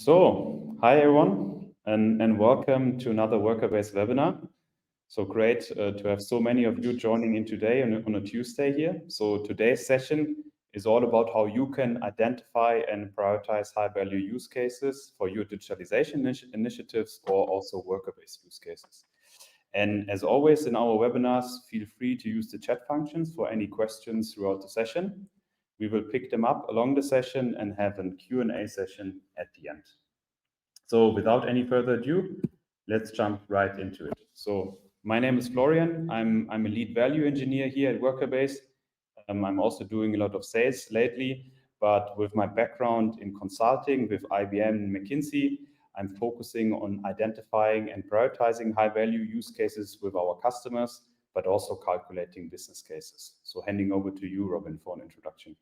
Hi everyone, and welcome to another Workerbase webinar. So great to have so many of you joining in today on a Tuesday here. So today's session is all about how you can identify and prioritize high-value use cases for your digitalization initiatives or also worker-based use cases. And as always in our webinars, feel free to use the chat functions for any questions throughout the session. We will pick them up along the session and have a Q&A session at the end. So without any further ado, let's jump right into it. So my name is Florian. I'm a lead value engineer here at Workerbase. I'm also doing a lot of sales lately, but with my background in consulting with IBM and McKinsey, I'm focusing on identifying and prioritizing high-value use cases with our customers, but also calculating business cases. So handing over to you, Robin, for an introduction.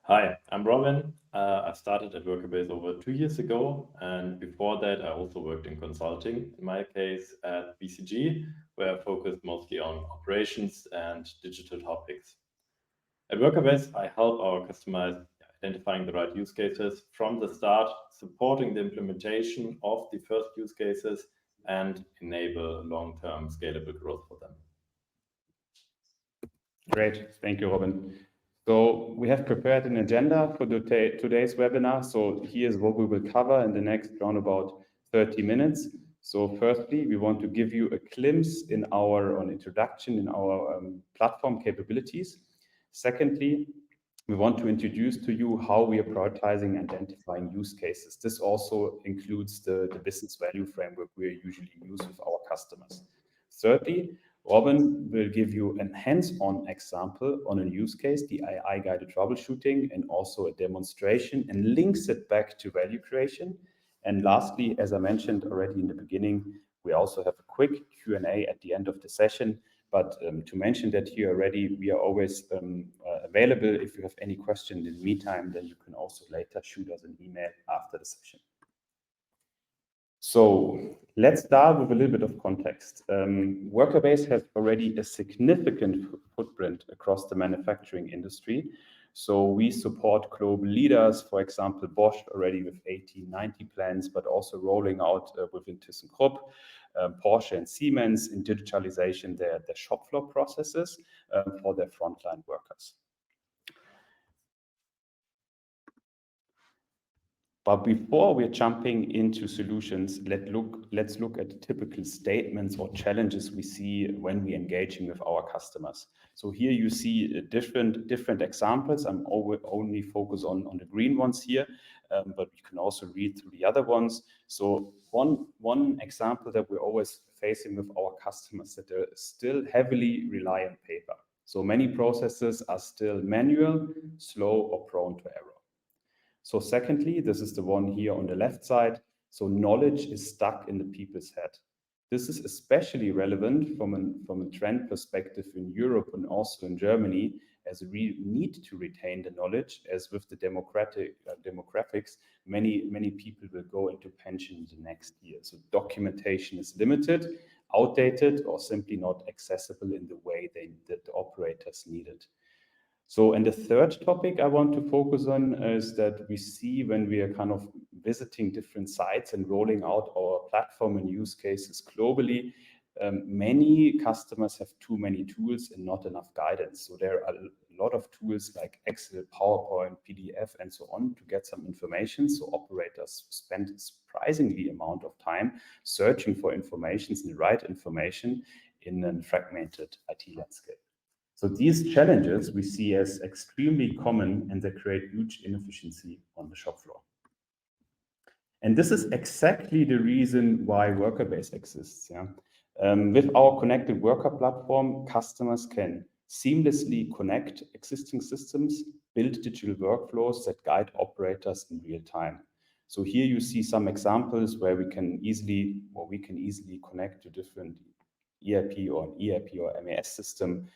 Hi, I'm Robin. I started at Workerbase over 2 years ago, and before that I also worked in consulting, in my case at BCG, where I focused mostly on operations and digital topics. At Workerbase, I help our customers identifying the right use cases from the start, supporting the implementation of the first use cases, and enable long-term scalable growth for them. Great, thank you, Robin. So we have prepared an agenda for today's webinar. So here's what we will cover in the next round about 30 minutes. So firstly, we want to give you a glimpse in our introduction in our platform capabilities. Secondly, we want to introduce to you how we are prioritizing and identifying use cases. This also includes the business value framework we usually use with our customers. Thirdly, Robin will give you a hands-on example on a use case, the AI-guided troubleshooting, and also a demonstration, and links it back to value creation. And lastly, as I mentioned already in the beginning, we also have a quick Q&A at the end of the session. But to mention that here already, we are always available. If you have any questions in the meantime, then you can also later shoot us an email after the session. So let's start with a little bit of context. Workerbase has already a significant footprint across the manufacturing industry. So we support global leaders, for example, Bosch already with 80, 90 plants, but also rolling out within ThyssenKrupp, Porsche and Siemens in digitalization their shop floor processes for their frontline workers. But before we're jumping into solutions, let's look at the typical statements or challenges we see when we're engaging with our customers. So here you see different examples. I'm only focused on the green ones here, but you can also read through the other ones. So one example that we're always facing with our customers that they still heavily rely on paper. So many processes are still manual, slow, or prone to error. So secondly, this is the one here on the left side. So knowledge is stuck in the people's head. This is especially relevant from a trend perspective in Europe and also in Germany, as we need to retain the knowledge, as with the demographics, many people will go into pension the next year. So documentation is limited, outdated, or simply not accessible in the way that the operators need it. So, and the third topic I want to focus on is that we see when we are kind of visiting different sites and rolling out our platform and use cases globally, many customers have too many tools and not enough guidance. So there are a lot of tools like Excel, PowerPoint, PDF, and so on to get some information. So operators spend a surprisingly amount of time searching for information, the right information in a fragmented IT landscape. So these challenges we see as extremely common, and they create huge inefficiency on the shop floor. And this is exactly the reason why Workerbase exists. Yeah? With our connected worker platform, customers can seamlessly connect existing systems, build digital workflows that guide operators in real time. So here you see some examples where we can easily connect to different ERP or MES system,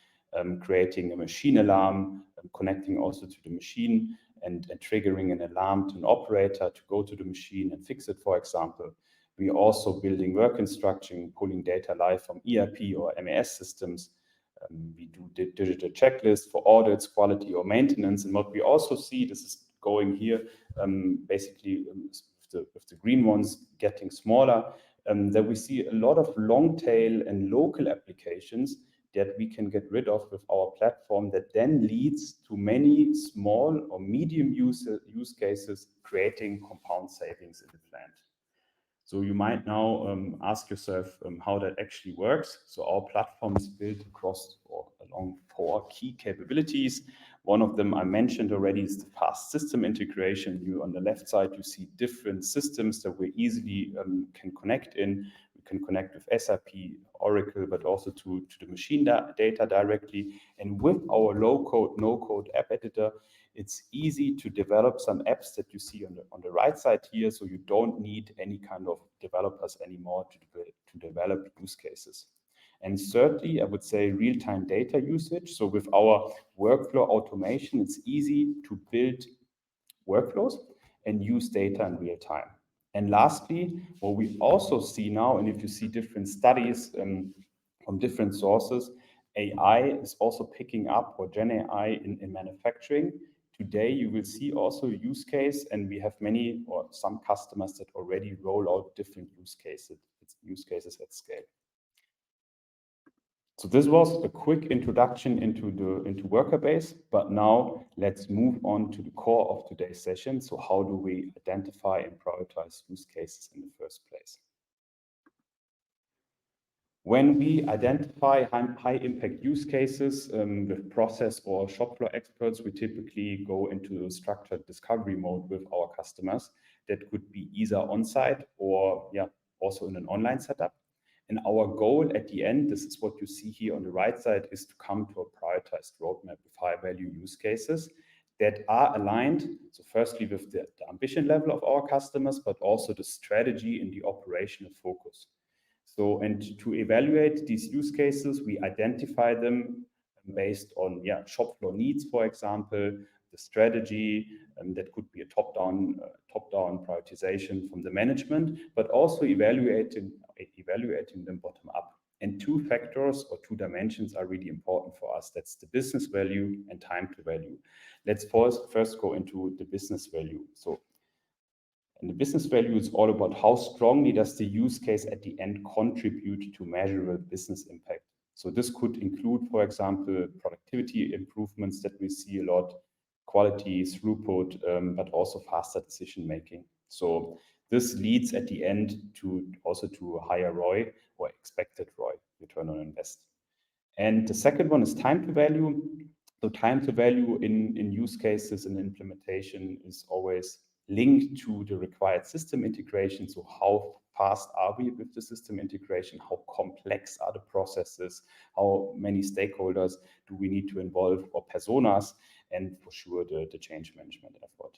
creating a machine alarm, connecting also to the machine and triggering an alarm to an operator to go to the machine and fix it, for example. We are also building work instruction, pulling data live from ERP or MES systems. We do digital checklists for audits, quality, or maintenance. And what we also see, this is going here, basically with the green ones getting smaller, that we see a lot of long tail and local applications that we can get rid of with our platform, that then leads to many small or medium use cases, creating compound savings in the plant. So you might now ask yourself how that actually works. So our platform is built across or along 4 key capabilities. One of them I mentioned already is the fast system integration. You on the left side, you see different systems that we easily can connect in. We can connect with SAP, Oracle, but also to the machine data directly. And with our low-code, no-code app editor, it's easy to develop some apps that you see on the right side here. So you don't need any kind of developers anymore to develop use cases. And thirdly, I would say real-time data usage. So with our workflow automation, it's easy to build workflows and use data in real time. And lastly, what we also see now, and if you see different studies from different sources, AI is also picking up, or Gen AI in manufacturing. Today, you will see also a use case, and we have many or some customers that already roll out different use cases at scale. So this was a quick introduction into Workerbase, but now let's move on to the core of today's session. So how do we identify and prioritize use cases in the first place? When we identify high impact use cases with process or shop floor experts, we typically go into a structured discovery mode with our customers. That could be either on-site or also in an online setup. And our goal at the end, this is what you see here on the right side, is to come to a prioritized roadmap with high value use cases that are aligned. So firstly, with the ambition level of our customers, but also the strategy and the operational focus. So, and to evaluate these use cases, we identify them based on shop floor needs, for example, the strategy, that could be a top-down prioritization from the management, but also evaluating them bottom up. And 2 factors or 2 dimensions are really important for us. That's the business value and time to value. Let's first go into the business value. So, and the business value is all about how strongly does the use case at the end contribute to measurable business impact. So this could include, for example, productivity improvements that we see a lot, quality, throughput, but also faster decision making. So this leads at the end to a higher ROI, or expected ROI, return on invest. And the second one is time to value. So time to value in use cases and implementation is always linked to the required system integration. So how fast are we with the system integration? How complex are the processes? How many stakeholders do we need to involve, or personas? And for sure, the change management effort.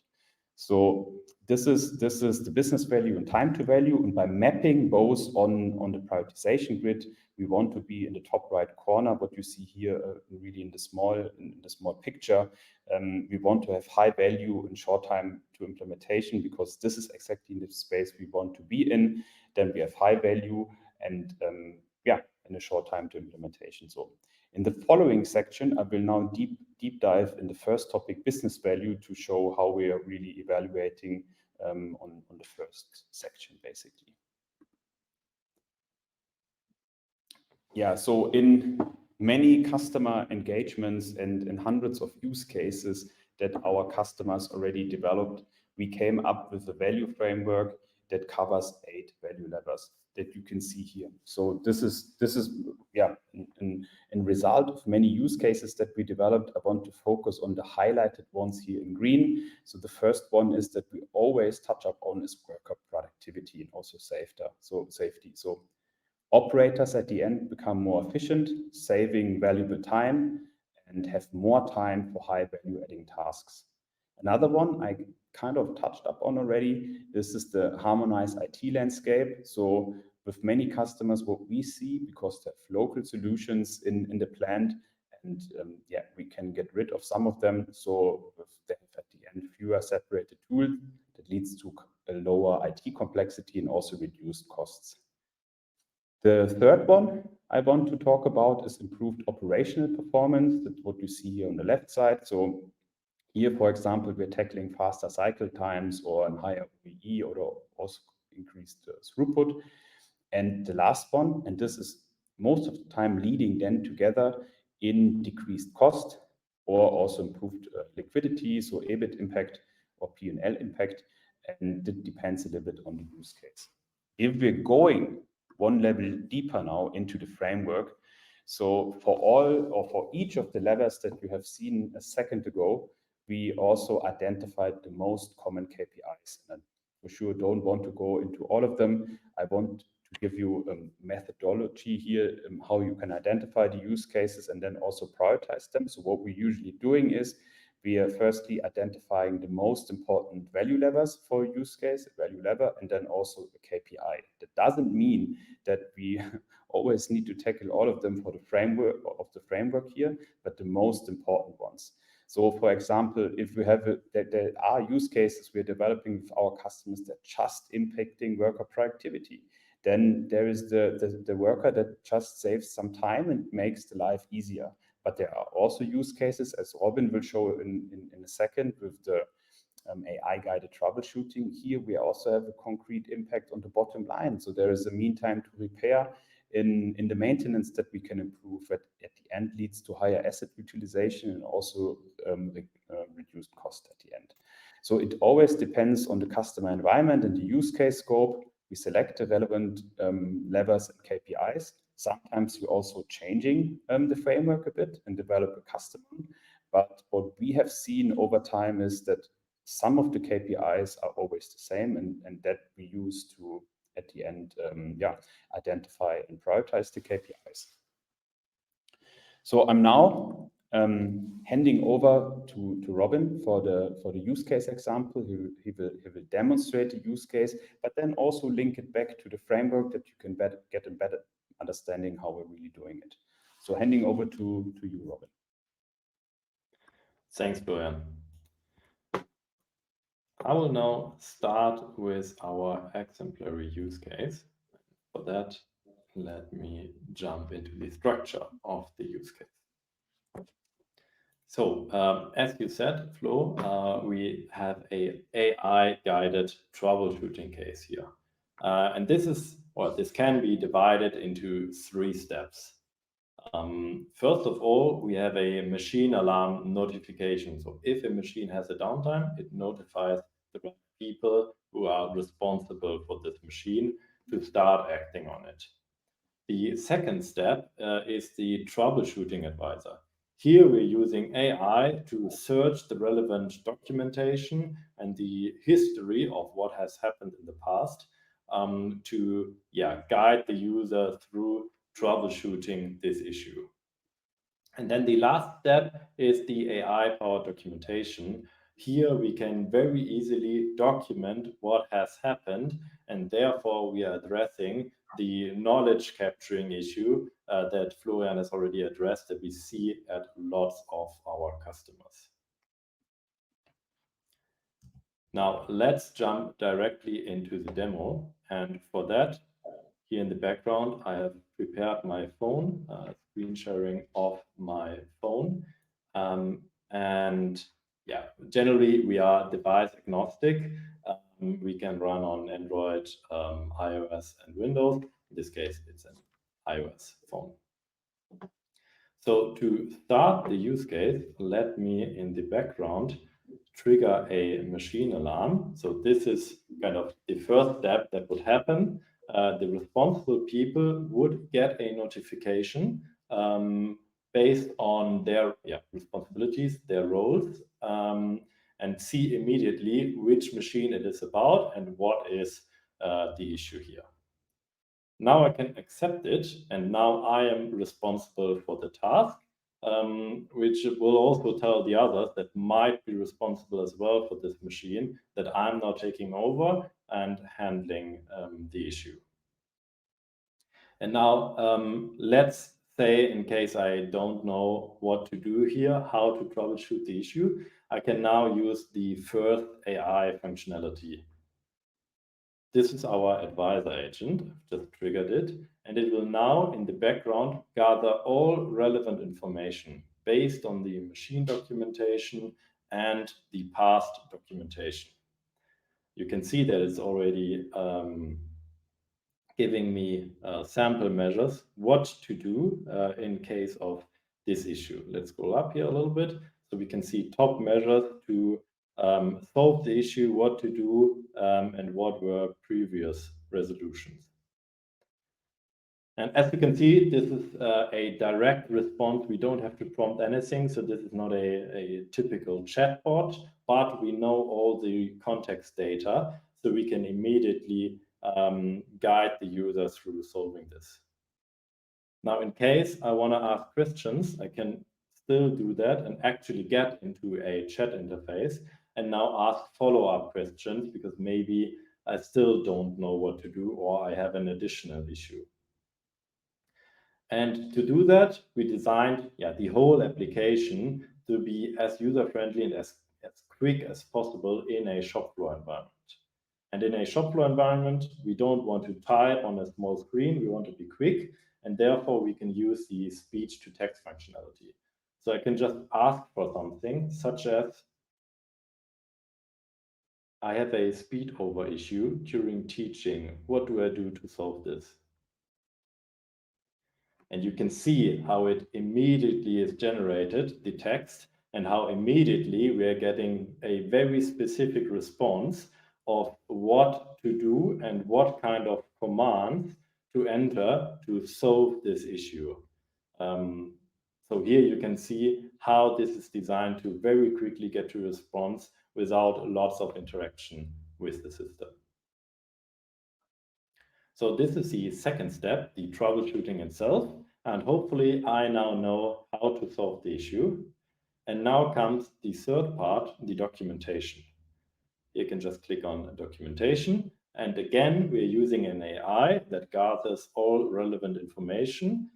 So this is the business value and time to value. And by mapping both on the prioritization grid, we want to be in the top right corner. What you see here, really in the small picture, we want to have high value and short time to implementation, because this is exactly the space we want to be in. Then we have high value and in a short time to implementation. So in the following section, I will now deep dive in the first topic, business value, to show how we are really evaluating on the first section, basically. Yeah, so in many customer engagements and in hundreds of use cases that our customers already developed, we came up with a value framework that covers 8 value levers that you can see here. So this is in result of many use cases that we developed. I want to focus on the highlighted ones here in green. So the first one is that we always touch upon is worker productivity and also safety. So operators at the end become more efficient, saving valuable time, and have more time for high value adding tasks. Another one I kind of touched upon already, this is the harmonized IT landscape. So with many customers, what we see, because they have local solutions in the plant, and we can get rid of some of them. So they have at the end fewer separated tools, that leads to a lower IT complexity and also reduced costs. The third one I want to talk about is improved operational performance. That's what you see here on the left side. So Here, for example, we're tackling faster cycle times or a higher OEE or also increased throughput. And the last one, and this is most of the time leading then together in decreased cost or also improved liquidity, so EBIT impact or P&L impact, and it depends a little bit on the use case. If we're going one level deeper now into the framework, so for each of the levers that you have seen a second ago, we also identified the most common KPIs. And for sure, don't want to go into all of them. I want to give you a methodology here, how you can identify the use cases and then also prioritize them. So what we're usually doing is we are firstly identifying the most important value levers for a use case, a value lever, and then also a KPI. That doesn't mean that we always need to tackle all of them for the framework here, but the most important ones. So, for example, if we have there are use cases we're developing with our customers that just impacting worker productivity, then there is the worker that just saves some time and makes the life easier. But there are also use cases, as Robin will show in a second, with the AI-guided troubleshooting. Here we also have a concrete impact on the bottom line. So there is a mean time to repair in the maintenance that we can improve that at the end leads to higher asset utilization and also reduced cost at the end. So it always depends on the customer environment and the use case scope. We select the relevant levers and KPIs. Sometimes we're also changing the framework a bit and develop a custom one. But what we have seen over time is that some of the KPIs are always the same and that we use to, at the end, identify and prioritize the KPIs. So I'm now handing over to Robin for the use case example. He will demonstrate the use case, but then also link it back to the framework that you can get a better understanding how we're really doing it. So handing over to you, Robin. Thanks, Florian. I will now start with our exemplary use case. For that, let me jump into the structure of the use case. So, as you said, Flo, we have a AI-guided troubleshooting case here. And this can be divided into 3 steps. First of all, we have a machine alarm notification. So if a machine has a downtime, it notifies the people who are responsible for this machine to start acting on it. The second step is the troubleshooting advisor. Here we're using AI to search the relevant documentation and the history of what has happened in the past to guide the user through troubleshooting this issue. And then the last step is the AI-powered documentation. Here we can very easily document what has happened, and therefore we are addressing the knowledge capturing issue that Florian has already addressed that we see at lots of our customers. Now let's jump directly into the demo, and for that, here in the background, I have prepared my phone, screen sharing of my phone. And generally we are device agnostic. We can run on Android, iOS, and Windows. In this case, it's an iOS phone. So to start the use case, let me in the background trigger a machine alarm. So this is kind of the first step that would happen. The responsible people would get a notification based on their responsibilities, their roles, and see immediately which machine it is about and what is the issue here. Now I can accept it, and now I am responsible for the task, which will also tell the others that might be responsible as well for this machine that I'm now taking over and handling the issue. And now let's say, in case I don't know what to do here, how to troubleshoot the issue, I can now use the first AI functionality. This is our advisor agent. I've just triggered it, and it will now in the background gather all relevant information based on the machine documentation and the past documentation. You can see that it's already giving me sample measures, what to do in case of this issue. Let's scroll up here a little bit so we can see top measures to solve the issue, what to do, and what were previous resolutions. And as you can see, this is a direct response. We don't have to prompt anything. So this is not a typical chatbot, but we know all the context data. So we can immediately guide the user through solving this. Now, in case I want to ask questions, I can still do that and actually get into a chat interface and now ask follow-up questions because maybe I still don't know what to do or I have an additional issue. And to do that, we designed the whole application to be as user-friendly and as quick as possible in a shop floor environment. And in a shop floor environment, we don't want to type on a small screen. We want to be quick, and therefore we can use the speech-to-text functionality. So I can just ask for something, such as, I have a speed over issue during teaching. What do I do to solve this? And you can see how it immediately is generated, the text, and how immediately we are getting a very specific response of what to do and what kind of commands to enter to solve this issue. So here you can see how this is designed to very quickly get to a response without lots of interaction with the system. So this is the second step, the troubleshooting itself. And hopefully I now know how to solve the issue. And now comes the third part, the documentation. You can just click on documentation. And again, we're using an AI that gathers all relevant information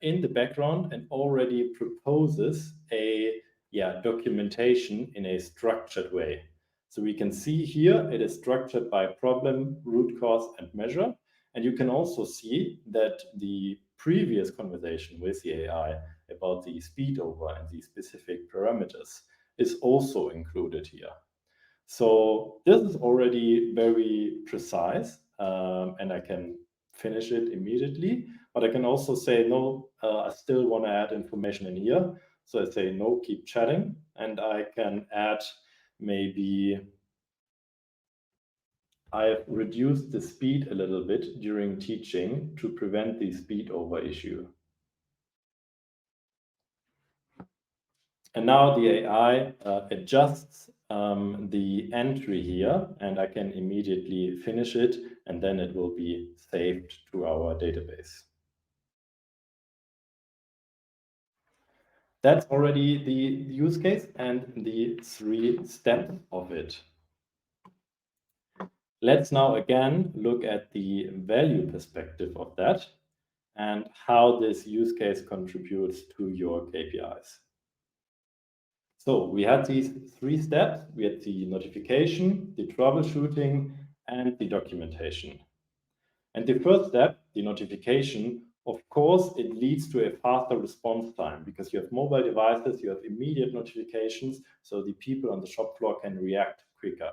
in the background and already proposes a documentation in a structured way. So we can see here it is structured by problem, root cause, and measure. And you can also see that the previous conversation with the AI about the speed over and the specific parameters is also included here. So this is already very precise, and I can finish it immediately. But I can also say, no, I still want to add information in here. So I say, no, keep chatting. And I can add maybe, I have reduced the speed a little bit during teaching to prevent the speed over issue. And now the AI adjusts the entry here, and I can immediately finish it, and then it will be saved to our database. That's already the use case and the 3 steps of it. Let's now again look at the value perspective of that and how this use case contributes to your KPIs. So we had these 3 steps. We had the notification, the troubleshooting, and the documentation. And the first step, the notification, of course, it leads to a faster response time because you have mobile devices, you have immediate notifications, so the people on the shop floor can react quicker.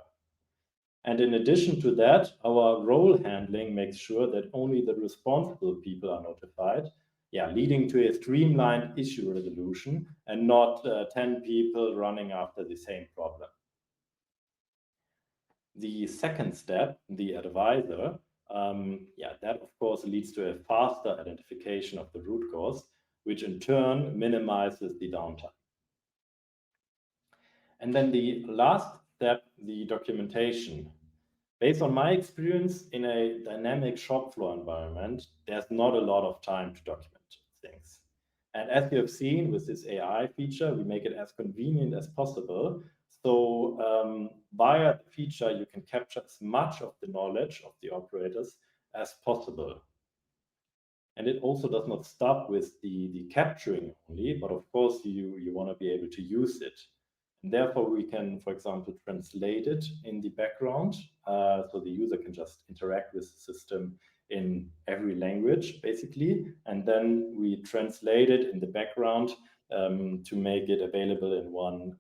And in addition to that, our role handling makes sure that only the responsible people are notified, leading to a streamlined issue resolution and not 10 people running after the same problem. The second step, the advisor, that of course leads to a faster identification of the root cause, which in turn minimizes the downtime. And then the last step, the documentation. Based on my experience in a dynamic shop floor environment, there's not a lot of time to document things. And as you have seen with this AI feature, we make it as convenient as possible. So via the feature, you can capture as much of the knowledge of the operators as possible. And it also does not stop with the capturing only, but of course you want to be able to use it. And therefore, we can, for example, translate it in the background. So the user can just interact with the system in every language, basically. And then we translate it in the background to make it available in one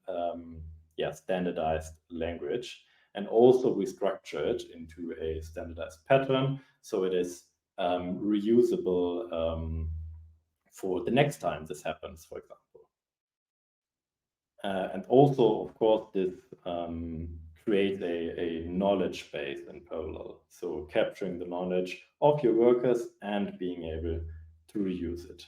standardized language, and also we structure it into a standardized pattern so it is reusable for the next time this happens, for example. And also, of course, this creates a knowledge base in parallel. So capturing the knowledge of your workers and being able to reuse it.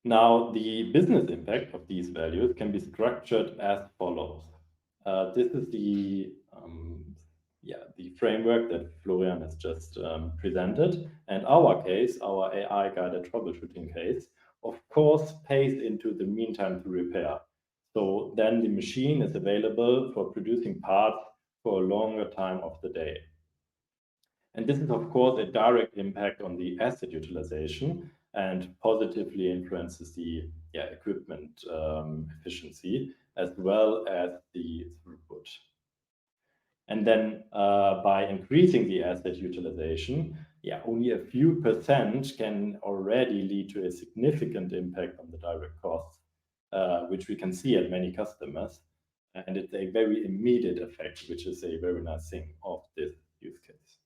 Now, the business impact of these values can be structured as follows. This is the framework that Florian has just presented. And our case, our AI-guided troubleshooting case, of course, pays into the mean time to repair. So then the machine is available for producing parts for a longer time of the day. And this is, of course, a direct impact on the asset utilization and positively influences the equipment efficiency as well as the throughput. And then by increasing the asset utilization, only a few percent can already lead to a significant impact on the direct costs, which we can see at many customers. And it's a very immediate effect, which is a very nice thing of this use case.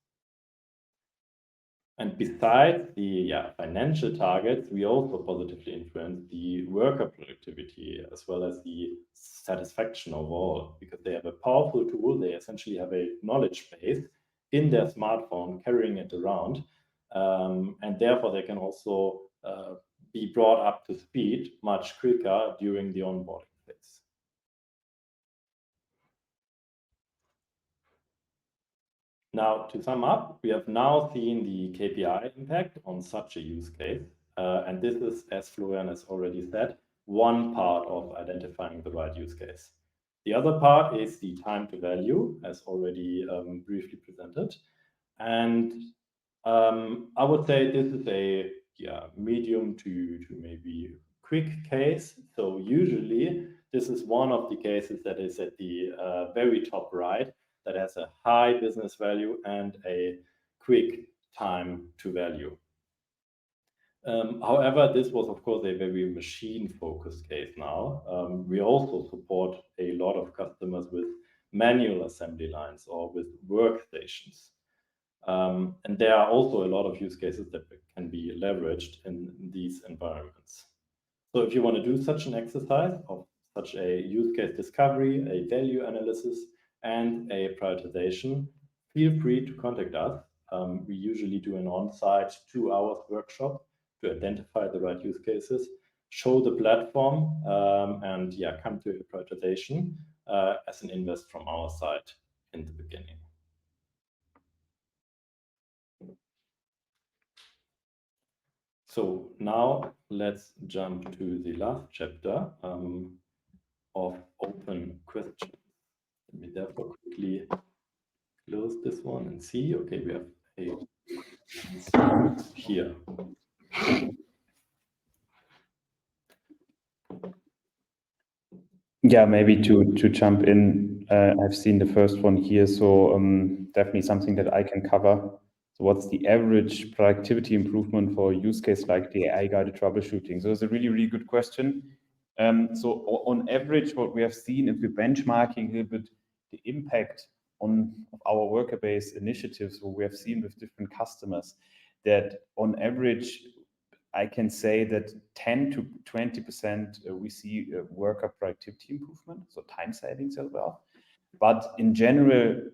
And besides the financial targets, we also positively influence the worker productivity as well as the satisfaction overall, because they have a powerful tool. They essentially have a knowledge base in their smartphone, carrying it around, and therefore they can also be brought up to speed much quicker during the onboarding phase. Now, to sum up, we have now seen the KPI impact on such a use case. And this is, as Florian has already said, one part of identifying the right use case. The other part is the time to value, as already briefly presented. And I would say this is a medium to maybe quick case. So usually this is one of the cases that is at the very top right, that has a high business value and a quick time to value. However, this was, of course, a very machine-focused case now. We also support a lot of customers with manual assembly lines or with workstations. And there are also a lot of use cases that can be leveraged in these environments. So if you want to do such an exercise of such a use case discovery, a value analysis, and a prioritization, feel free to contact us. We usually do an on-site 2-hour workshop to identify the right use cases, show the platform, and come to a prioritization as an invest from our side in the beginning. So now let's jump to the last chapter of open questions. Let me therefore quickly close this one and see. Okay, we have a here. Yeah, maybe to jump in, I've seen the first one here, so definitely something that I can cover. So what's the average productivity improvement for a use case like the AI-guided troubleshooting? So it's a really, really good question. So on average, what we have seen, if we're benchmarking a little bit the impact on our Workerbase initiatives, what we have seen with different customers, that on average, I can say that 10 to 20% we see worker productivity improvement, so time savings as well. But in general,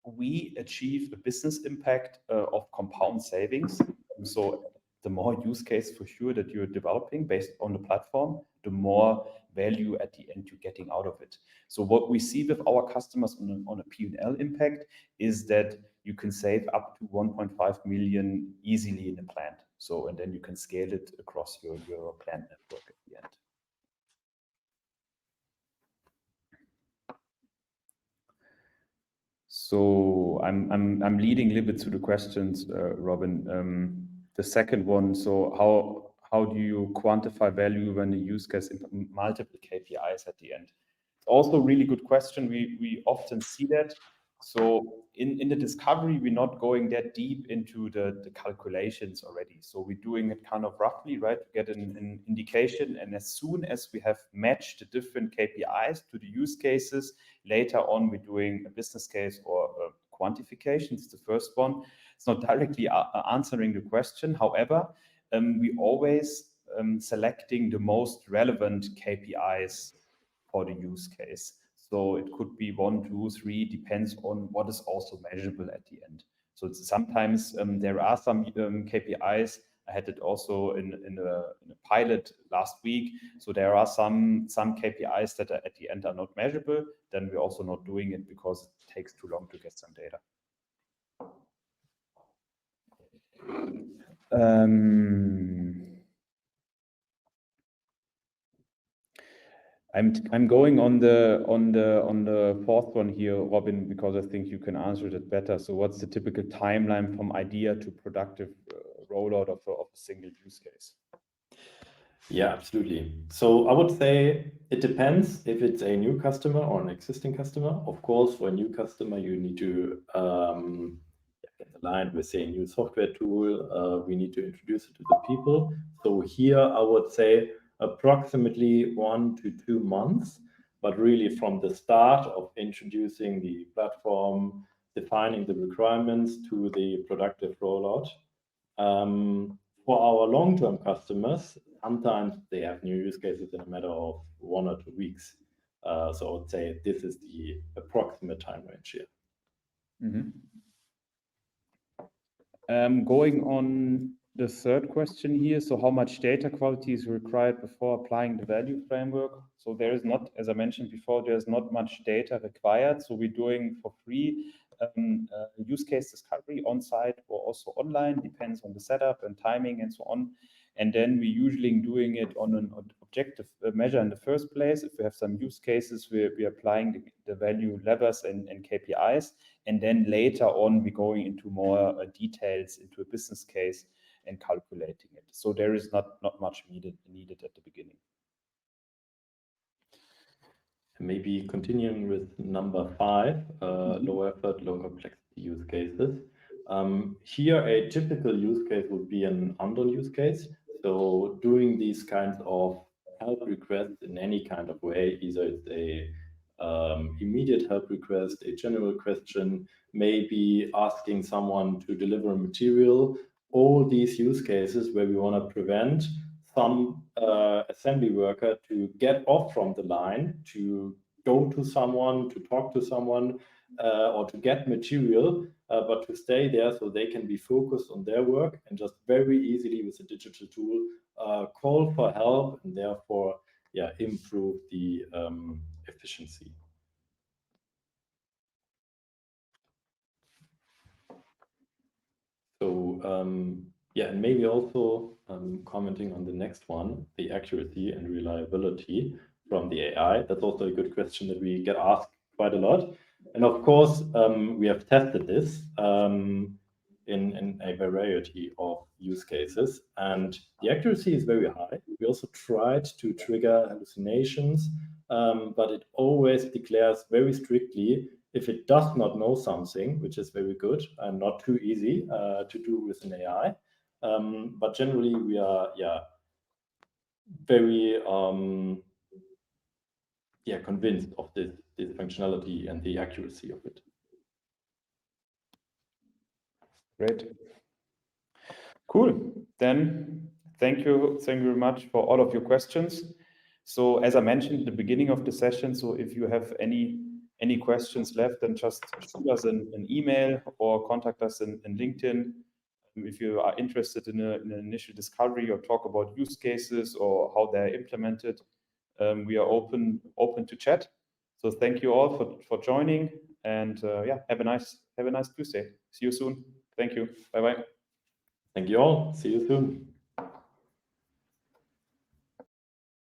we achieve a business impact of compound savings. So the more use case for sure that you're developing based on the platform, the more value at the end you're getting out of it. So what we see with our customers on a P&L impact is that you can save up to 1.5 million easily in a plant. So, and then you can scale it across your plant network at the end. So I'm leading a little bit through the questions, Robin. The second one, so how do you quantify value when you use case multiple KPIs at the end? Also a really good question. We often see that. So in the discovery, we're not going that deep into the calculations already. So we're doing it kind of roughly, right, to get an indication. And as soon as we have matched the different KPIs to the use cases, later on we're doing a business case or a quantification. It's the first one. It's not directly answering the question. However, we always selecting the most relevant KPIs for the use case. So it could be 1, 2, 3, depends on what is also measurable at the end. So sometimes there are some KPIs. I had it also in a pilot last week. So there are some KPIs that at the end are not measurable. Then we're also not doing it because it takes too long to get some data. I'm going on the fourth one here, Robin, because I think you can answer it better. So what's the typical timeline from idea to productive rollout of a single use case? Yeah, absolutely. So I would say it depends if it's a new customer or an existing customer. Of course, for a new customer, you need to get aligned with, say, a new software tool. We need to introduce it to the people. So here I would say approximately 1 to 2 months, but really from the start of introducing the platform, defining the requirements to the productive rollout. For our long-term customers, sometimes they have new use cases in a matter of 1 or 2 weeks. So I would say this is the approximate time range here. Going on the third question here, so how much data quality is required before applying the value framework? So there is not, as I mentioned before, there's not much data required. So we're doing for free use case discovery on site or also online, depends on the setup and timing and so on. And then we're usually doing it on an objective measure in the first place. If we have some use cases, we're applying the value levers and KPIs. And then later on, we're going into more details into a business case and calculating it. So there is not much needed at the beginning. Maybe continuing with number 5, low effort, low complexity use cases. Here, a typical use case would be an unknown use case. So doing these kinds of help requests in any kind of way, either it's a immediate help request, a general question, maybe asking someone to deliver a material, all these use cases where we want to prevent some assembly worker to get off from the line, to go to someone, to talk to someone, or to get material, but to stay there so they can be focused on their work and just very easily with a digital tool call for help and therefore improve the efficiency. So and maybe also commenting on the next one, the accuracy and reliability from the AI. That's also a good question that we get asked quite a lot. And of course, we have tested this in a variety of use cases, and the accuracy is very high. We also tried to trigger hallucinations, but it always declares very strictly if it does not know something, which is very good and not too easy to do with an AI. But generally, we are very convinced of this functionality and the accuracy of it. Great. Cool. Then thank you very much for all of your questions. So as I mentioned at the beginning of the session, so if you have any questions left, then just shoot us an email or contact us in LinkedIn. If you are interested in an initial discovery or talk about use cases or how they're implemented, we are open to chat. So thank you all for joining, and have a nice Tuesday. See you soon. Thank you. Bye bye. Thank you all. See you soon.